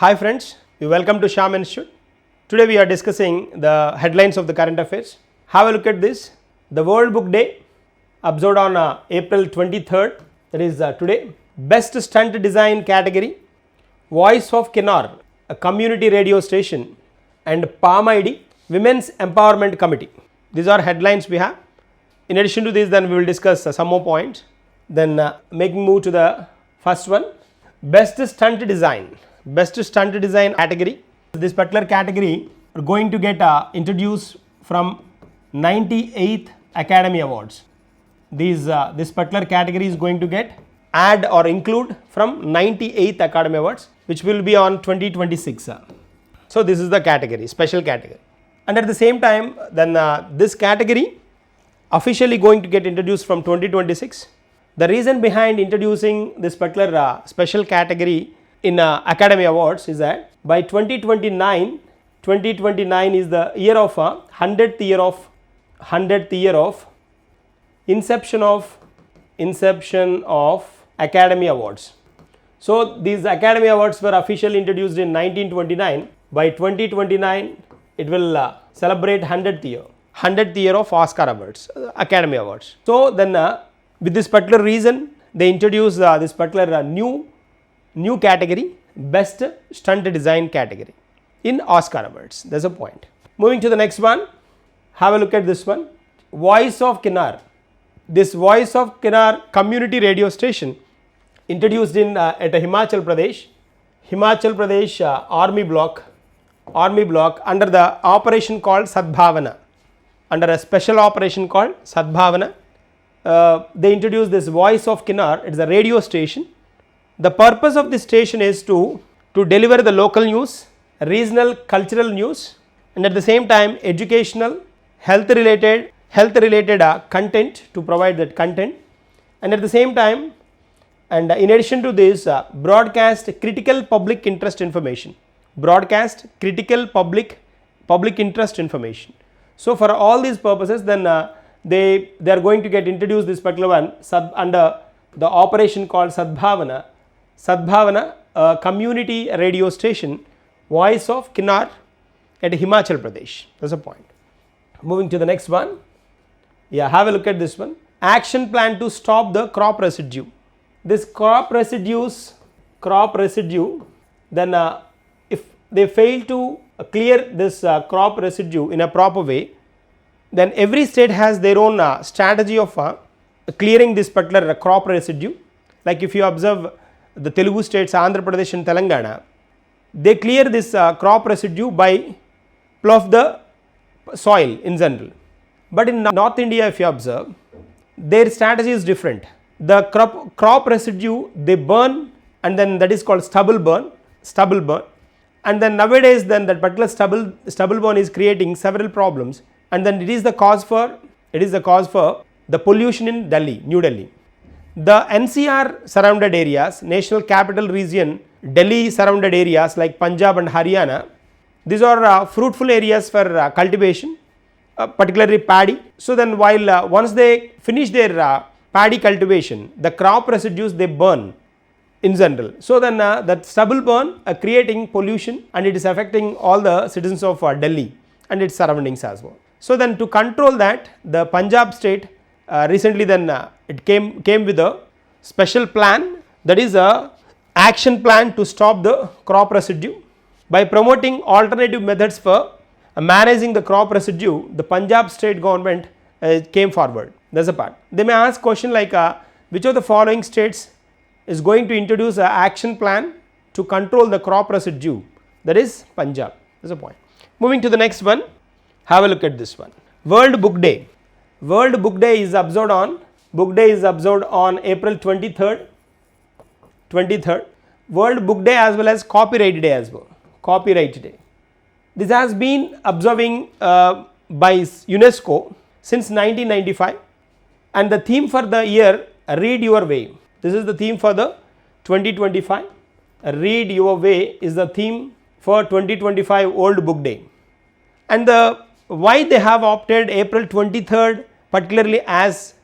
Hi friends, we welcome to Shyam Institute. Today we are discussing the headlines of the current affairs. Have a look at this. The World Book Day observed on April 23rd, that is today. Best Stunt Design category, Voice of Kinar, a community radio station, and Palm ID, Women's Empowerment Committee. These are headlines we have. In addition to this, then we will discuss some more points. Then making move to the first one, Best Stunt Design. Best Stunt Design category. This particular category are going to get introduced from 98th Academy Awards. This particular category is going to get add or include from 98th Academy Awards, which will be on 2026. So this is the category, special category. And at the same time, then this category officially going to get introduced from 2026. The reason behind introducing this particular special category in Academy Awards is that by 2029 is the year of 100th year of inception of Academy Awards. So these Academy Awards were officially introduced in 1929. By 2029 it will celebrate 100th year of Oscar Awards, Academy Awards. So then with this particular reason they introduced this particular new category, Best Stunt Design category in Oscar Awards. That's a point. Moving to the next one, have a look at this one, Voice of Kinar. This Voice of Kinar community radio station introduced in at Himachal Pradesh army block under the operation called Sadbhavana, under a special operation called Sadbhavana. They introduced this Voice of Kinar. It's a radio station. The purpose of this station is to deliver the local news, regional cultural news, and at the same time educational, health related content, to provide that content, and at the same time, and in addition to this, broadcast critical public interest information. So for all these purposes, then they are going to get introduced this particular one under the operation called Sadbhavana, community radio station, Voice of Kinar at Himachal Pradesh. That's a point. Moving to the next one. Yeah, have a look at this one. Action plan to stop the crop residue. This crop residue, then if they fail to clear this crop residue in a proper way, then every state has their own strategy of clearing this particular crop residue. Like if you observe the Telugu states, Andhra Pradesh and Telangana, they clear this crop residue by plough the soil in general. But in North India, if you observe, their strategy is different. The crop residue they burn, and then that is called stubble burn, and then nowadays then that particular stubble burn is creating several problems, and then it is the cause for the pollution in New Delhi. The NCR surrounded areas, National Capital Region, Delhi surrounded areas like Punjab and Haryana, these are fruitful areas for cultivation, particularly paddy. So then while once they finish their paddy cultivation, the crop residues they burn in general. So then that stubble burn creating pollution, and it is affecting all the citizens of Delhi and its surroundings as well. So then to control that, the Punjab state recently then it came with a special plan, that is a action plan to stop the crop residue. By promoting alternative methods for managing the crop residue, the Punjab state government came forward. That's a part. They may ask question like which of the following states is going to introduce an action plan to control the crop residue? That is Punjab. That's a point. Moving to the next one, have a look at this one. World Book Day. World Book Day is observed on April 23rd. World Book Day as well as Copyright Day as well. Copyright Day. This has been observing by UNESCO since 1995, and the theme for the year, Read Your Way. This is the theme for the 2025. Read Your Way is the theme for 2025 World Book Day. And why they have opted April 23rd particularly as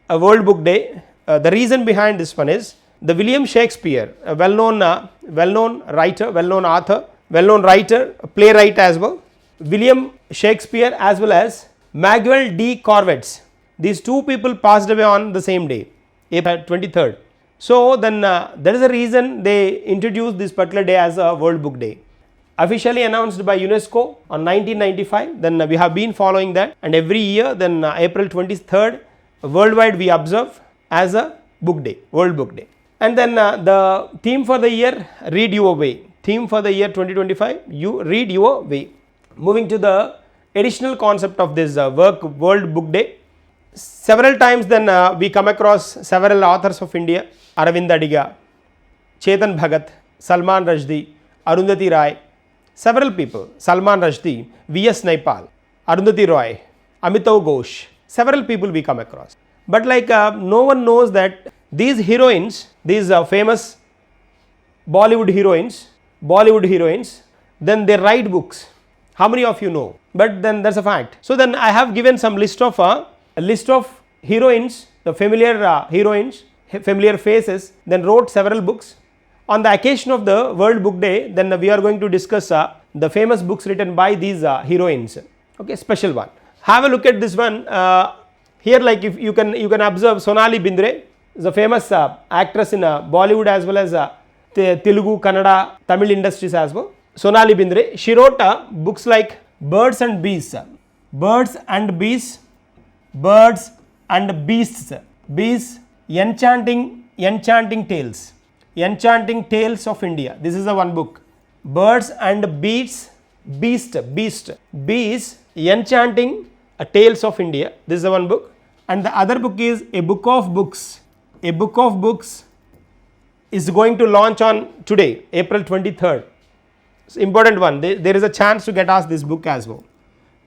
a World Book Day, the reason behind this one is the William Shakespeare, a well-known writer, well-known author, well-known writer, playwright as well. William Shakespeare as well as Maguel D. Corvetts. These two people passed away on the same day, April 23rd. So then there is a reason they introduced this particular day as a World Book Day. Officially announced by UNESCO on 1995. Then we have been following that, and every year then April 23rd worldwide we observe as a book day, World Book Day. And then the theme for the year, read your way. Theme for the year 2025, you read your way. Moving to the additional concept of this World Book Day. Several times then we come across several authors of India, Aravind Adiga, Chetan Bhagat, Salman Rushdie, Arundhati Roy, several people, Salman Rushdie, V.S. Naipaul, Arundhati Roy, Amitav Ghosh, several people we come across. But like no one knows that these heroines, these famous Bollywood heroines, then they write books. How many of you know? But then that's a fact. So then I have given some list of a list of heroines, the familiar heroines, familiar faces, then wrote several books. On the occasion of the World Book Day, then we are going to discuss the famous books written by these heroines. Okay, special one. Have a look at this one. Here, like if you can observe Sonali Bindre is a famous actress in Bollywood as well as Telugu, Kannada, Tamil industries as well. Sonali Bindre, she wrote books like Birds and Beasts, Enchanting Tales of India. This is the one book. Birds and Beasts, Enchanting Tales of India. This is the one book. And the other book is A Book of Books. A Book of Books is going to launch on today, April 23rd. It's important one. There is a chance to get asked this book as well.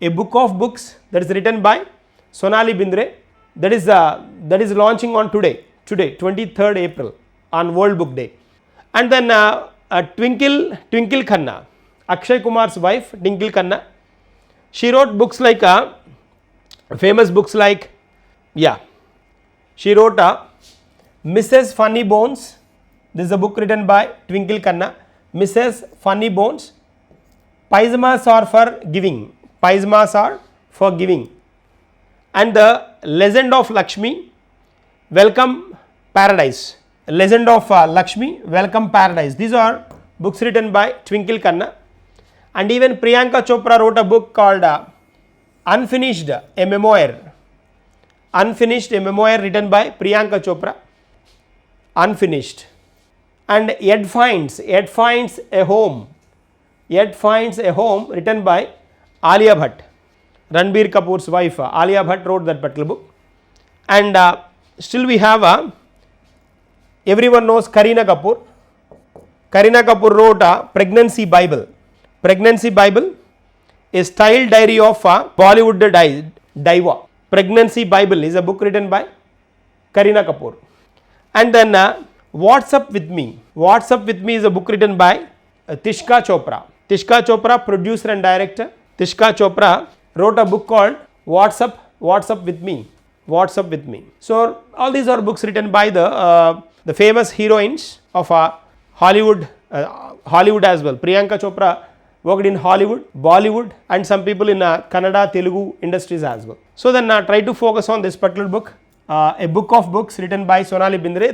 A Book of Books that is written by Sonali Bindre. That is launching on today, 23rd April on World Book Day. And then Twinkle Khanna, Akshay Kumar's wife, Twinkle Khanna. She wrote books like famous books like she wrote Mrs. Funny Bones. This is a book written by Twinkle Khanna. Mrs. Funny Bones. Pyjamas are for giving. And the Legend of Lakshmi, Welcome Paradise. Legend of Lakshmi, Welcome Paradise. These are books written by Twinkle Khanna. And even Priyanka Chopra wrote a book called Unfinished, a memoir. Unfinished, a memoir written by Priyanka Chopra. Unfinished. And Yet Finds a Home written by Alia Bhatt. Ranbir Kapoor's wife, Alia Bhatt wrote that particular book. And still we have, everyone knows Kareena Kapoor. Kareena Kapoor wrote a Pregnancy Bible. Pregnancy Bible, a style diary of Bollywood diva. Pregnancy Bible is a book written by Kareena Kapoor. And then What's Up With Me. What's Up With Me is a book written by Tishka Chopra. Tishka Chopra, producer and director. Tishka Chopra wrote a book called What's Up With Me. What's Up With Me. So all these are books written by the famous heroines of Hollywood as well. Priyanka Chopra worked in Hollywood, Bollywood, and some people in Kannada, Telugu industries as well. So then try to focus on this particular book, A Book of Books written by Sonali Bindre.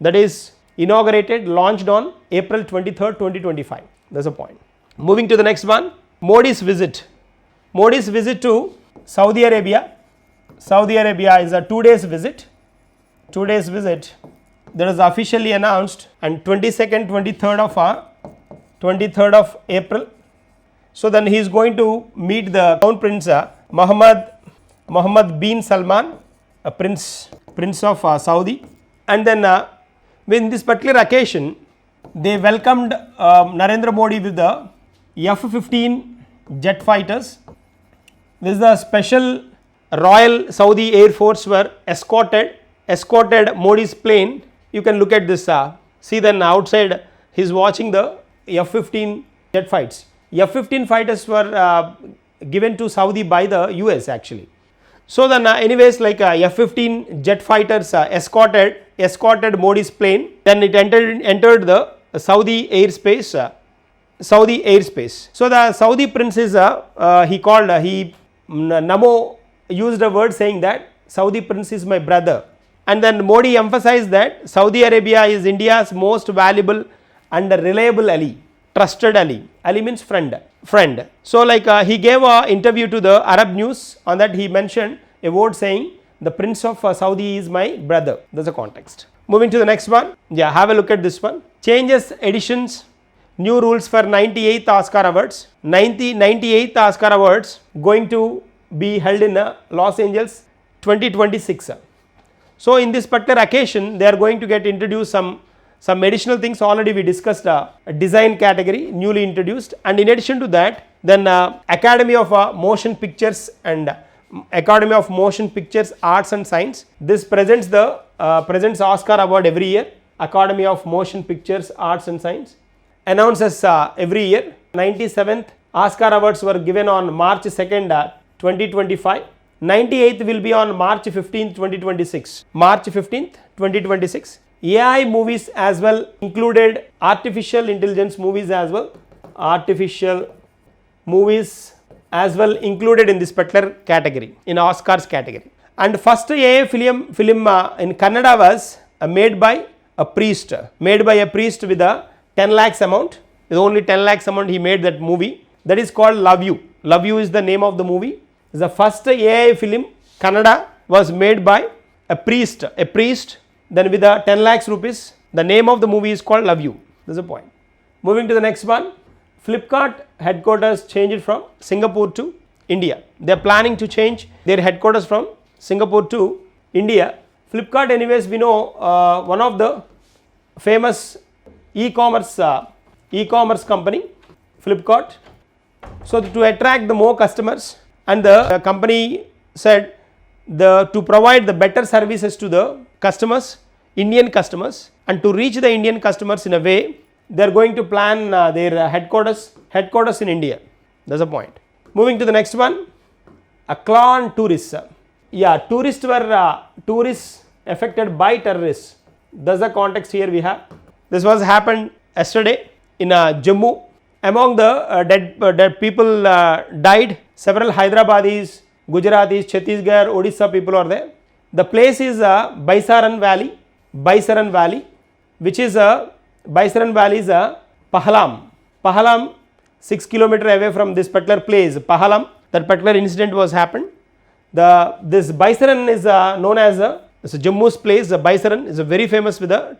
That is inaugurated, launched on April 23rd, 2025. That's a point. Moving to the next one, Modi's visit. Modi's visit to Saudi Arabia. Saudi Arabia is a 2 days visit. 2 days visit that is officially announced and 22nd, 23rd of April. So then he is going to meet the Crown Prince Mohammed bin Salman, a prince of Saudi. And then in this particular occasion, they welcomed Narendra Modi with the F-15 jet fighters. This is the special Royal Saudi Air Force were escorted Modi's plane. You can look at this. See then outside he is watching the F-15 jet fights. F-15 fighters were given to Saudi by the US actually. So then anyways, like F-15 jet fighters escorted Modi's plane, then it entered the Saudi airspace. So the Saudi prince is Namo used a word saying that Saudi prince is my brother, and then Modi emphasized that Saudi Arabia is India's most valuable and reliable ally, trusted ally. Ally means friend. So like he gave an interview to the Arab News. On that he mentioned a word saying the prince of Saudi is my brother. That's the context. Moving to the next one. Yeah, have a look at this one. Changes, additions, new rules for 98th Oscar Awards. 98th Oscar Awards going to be held in Los Angeles 2026. So in this particular occasion they are going to get introduced some additional things. Already we discussed a design category newly introduced, and in addition to that then Academy of Motion Pictures and Academy of Motion Pictures Arts and Science. This presents Oscar award every year. Academy of Motion Pictures Arts and Science announces every year. 97th Oscar awards were given on March 2nd 2025. 98th will be on March 15th 2026. March 15th 2026. AI movies as well included, artificial intelligence movies as well, included in this particular category, in Oscars category. And first AI film in Kannada was made by a priest with a 10 lakhs amount. With only 10 lakhs amount he made that movie. That is called Love You. Love You is the name of the movie. The first AI film Kannada was made by a priest, then with a 10 lakhs rupees. The name of the movie is called Love You. That's the point. Moving to the next one. Flipkart headquarters changed from Singapore to India. They are planning to change their headquarters from Singapore to India. Flipkart, anyways, we know one of the famous e-commerce company, Flipkart. So to attract the more customers, and the company said to provide the better services to the customers, Indian customers, and to reach the Indian customers in a way, they are going to plan their headquarters in India. That's the point. Moving to the next one. A claw on tourists. Yeah, tourists were tourists affected by terrorists. That's the context here we have. This was happened yesterday in Jammu. Among the dead people died. Several Hyderabadis, Gujaratis, Chhattisgarh, Odisha people are there. The place is Baisaran Valley, which is Baisaran Valley is Pahalam, 6 kilometers away from this particular place, Pahalam. That particular incident was happened. This Baisaran is known as Jammu's place. Baisaran is very famous with a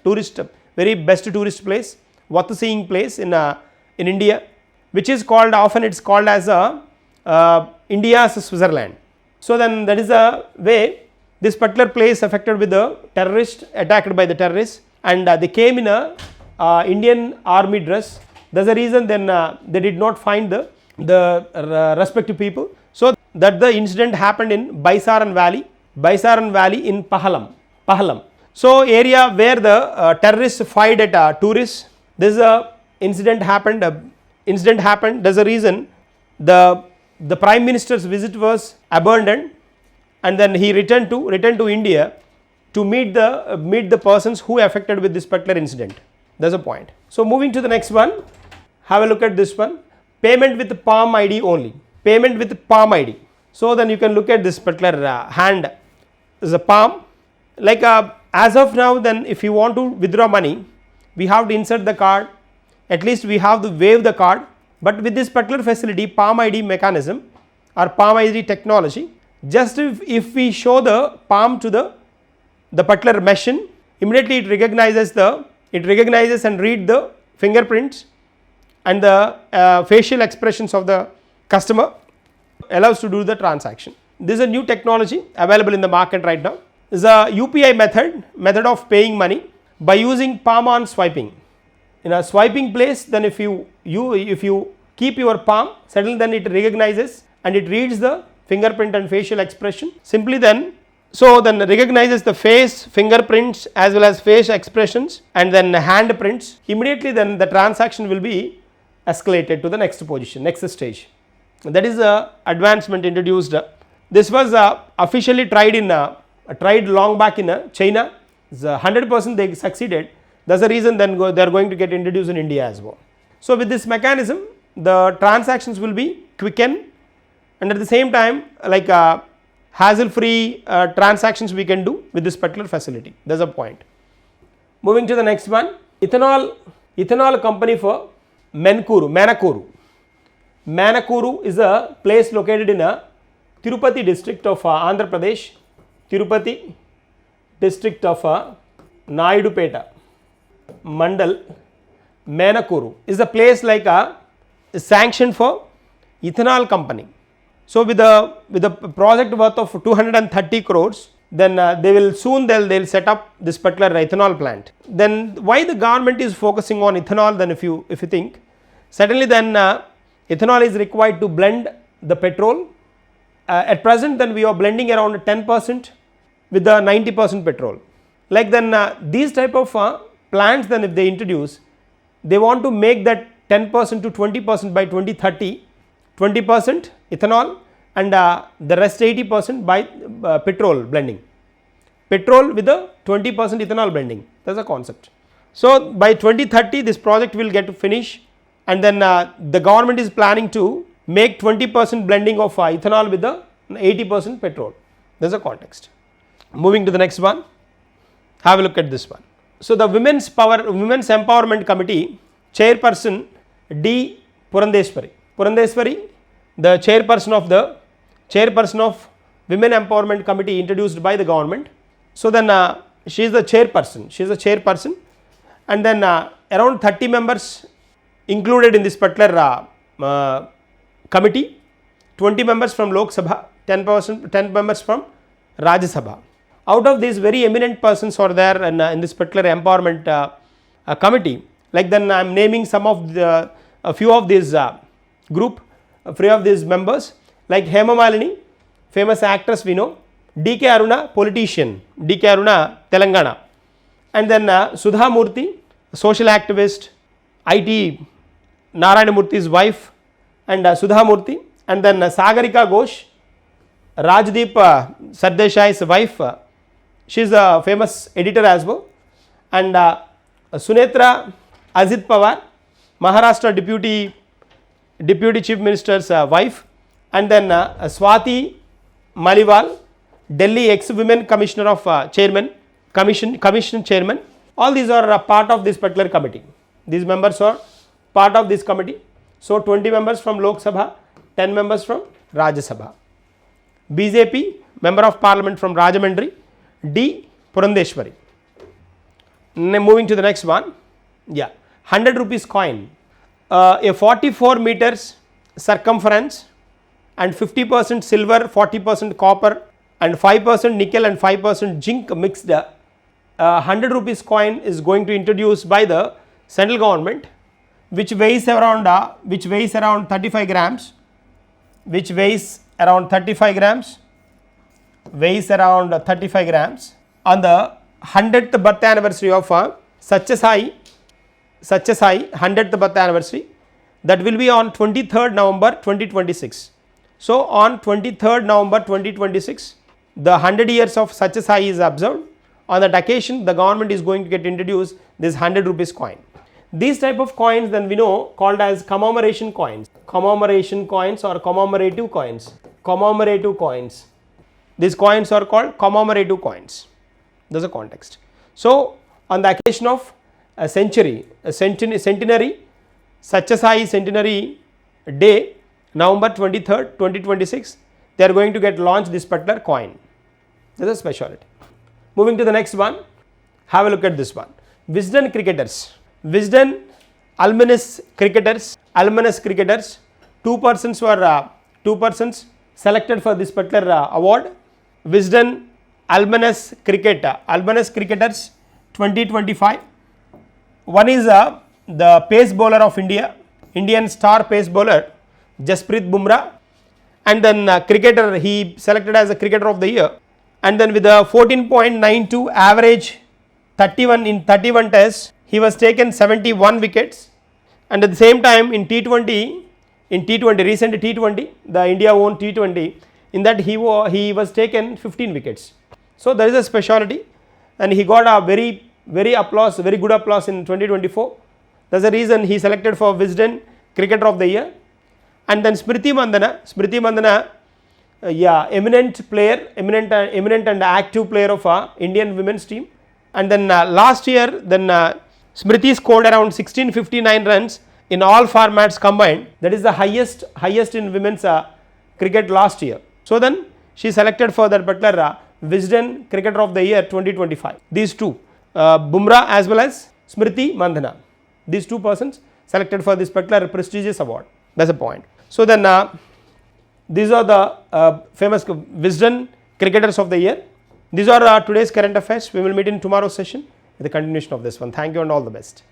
very best tourist place, worth seeing place in India, which is called often it's called as India's Switzerland. So then that is a way this particular place affected with the terrorist, attacked by the terrorists, and they came in a Indian army dress. That's the reason then they did not find the respective people. So that the incident happened in Baisaran Valley in Pahalam. So area where the terrorists fired at tourists. This incident happened. That's the reason the Prime Minister's visit was abandoned, and then he returned to India to meet the persons who affected with this particular incident. That's the point. So moving to the next one, have a look at this one. Payment with Palm ID only. Payment with Palm ID. So then you can look at this particular hand is a palm. Like as of now, then if you want to withdraw money, we have to insert the card. At least we have to wave the card. But with this particular facility, Palm ID mechanism or Palm ID technology, just if we show the palm to the particular machine, immediately it recognizes and read the fingerprints and the facial expressions of the customer, allows to do the transaction. This is a new technology available in the market right now. This is a UPI method of paying money by using palm on swiping. In a swiping place, then if you keep your palm settled, then it recognizes and it reads the fingerprint and facial expression. Simply then recognizes the face, fingerprints as well as face expressions and then handprints. Immediately then the transaction will be escalated to the next position, next stage. That is a advancement introduced This was officially tried tried long back in China. 100% they succeeded. That's the reason then they are going to get introduced in India as well. So with this mechanism, the transactions will be quickened, and at the same time, like hassle-free transactions we can do with this particular facility. That's a point. Moving to the next one, ethanol company for Manuru. Manuru is a place located in a Tirupati district of Andhra Pradesh. Tirupati district of Naidupeta Mandal. Manuru is a place like a sanction for ethanol company. So with the project worth of 230 crores, then they'll set up this particular ethanol plant. Then why the government is focusing on ethanol? Then if you think, certainly then ethanol is required to blend the petrol. At present then we are blending around 10% with the 90% petrol. Like then these type of plants, then if they introduce, they want to make that 10% to 20% by 2030, 20% ethanol and the rest 80% by petrol blending. Petrol with the 20% ethanol blending, that's a concept. So by 2030 this project will get to finish, and then the government is planning to make 20% blending of ethanol with the 80% petrol. That's a context. Moving to the next one, have a look at this one. So the Women's Empowerment Committee chairperson D. Purandeswari, the chairperson of Women Empowerment Committee introduced by the government. So then she is the chairperson, and then around 30 members included in this particular committee, 20 members from Lok Sabha, 10 members from Rajya Sabha. Out of these very eminent persons are there in this particular empowerment committee. Like then I am naming some of a few of these group, few of these members, like Hema Malini, famous actress we know, D.K. Aruna, politician, D.K. Aruna, Telangana, and then Sudha Murthy, social activist, IT Narayana Murthy's wife, and Sudha Murthy, and then Sagarika Ghosh, Rajdeep Sardeshai's wife, she is a famous editor as well, and Sunetra Ajit Pawar, Maharashtra Deputy Chief Minister's wife, and then Swati Maliwal, Delhi ex-women commissioner of commission chairman. All these are part of this particular committee. These members are part of this committee. So 20 members from Lok Sabha, 10 members from Rajya Sabha. BJP member of parliament from Rajamandri, D. Purandeswari. Moving to the next one, 100 rupees coin, a 44 meters circumference and 50% silver, 40% copper and 5% nickel and 5% zinc mixed 100 rupees coin is going to introduce by the central government, which weighs around 35 grams, on the 100th birth anniversary of Satyasai 100th birth anniversary, that will be on 23rd November 2026. So on 23rd November 2026, the 100 years of Satyasai is observed. On that occasion, the government is going to get introduced this 100 rupees coin. These type of coins then we know called as commemoration coins or commemorative coins. These coins are called commemorative coins. There's a context. So on the occasion of a centenary, Satyasai centenary day, November 23rd, 2026, they are going to get launched this particular coin. This is a speciality. Moving to the next one, have a look at this one. Wisden cricketers, Wisden alumnus cricketers, two persons selected for this particular award. Wisden alumnus cricketers 2025. One is the pace bowler of Indian star pace bowler Jasprit Bumrah, and then cricketer, he selected as a cricketer of the year, and then with a 14.92 average 31 tests, he was taken 71 wickets, and at the same time in T20, recent T20, the India owned T20, In that he was taken 15 wickets. So there is a speciality, and he got a very good applause in 2024. That's the reason he selected for Wisden Cricketer of the Year. And then Smriti Mandhana, eminent player, eminent and active player of Indian women's team. And then last year, Smriti scored around 1659 runs in all formats combined. That is the highest in women's cricket last year. So then she selected for that particular Wisden Cricketer of the Year 2025. These two, Bumrah as well as Smriti Mandhana, these two persons selected for this particular prestigious award. That's a point. So then these are the famous Wisden Cricketers of the Year. These are today's current affairs. We will meet in tomorrow's session with the continuation of this one. Thank you and all the best.